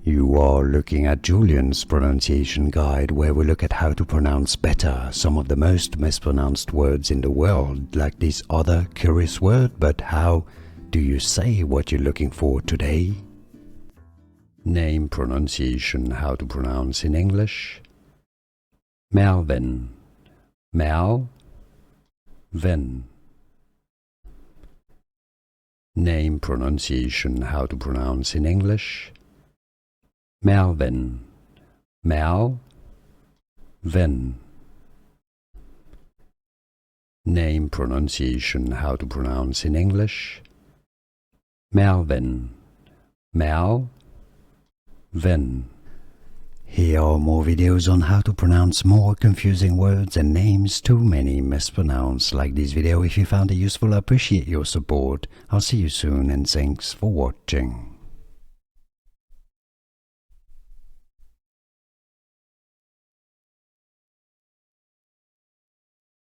You are looking at Julian's pronunciation guide, where we look at how to pronounce better some of the most mispronounced words in the world, like this other curious word. But how do you say what you're looking for today? Name pronunciation, how to pronounce in English. Melvin, Melvin. Name pronunciation, how to pronounce in English. Melvin, Melvin. Name pronunciation, how to pronounce in English. Melvin, Melvin. Here are more videos on how to pronounce more confusing words and names too many mispronounced. Like this video if you found it useful. I appreciate your support. I'll see you soon and thanks for watching.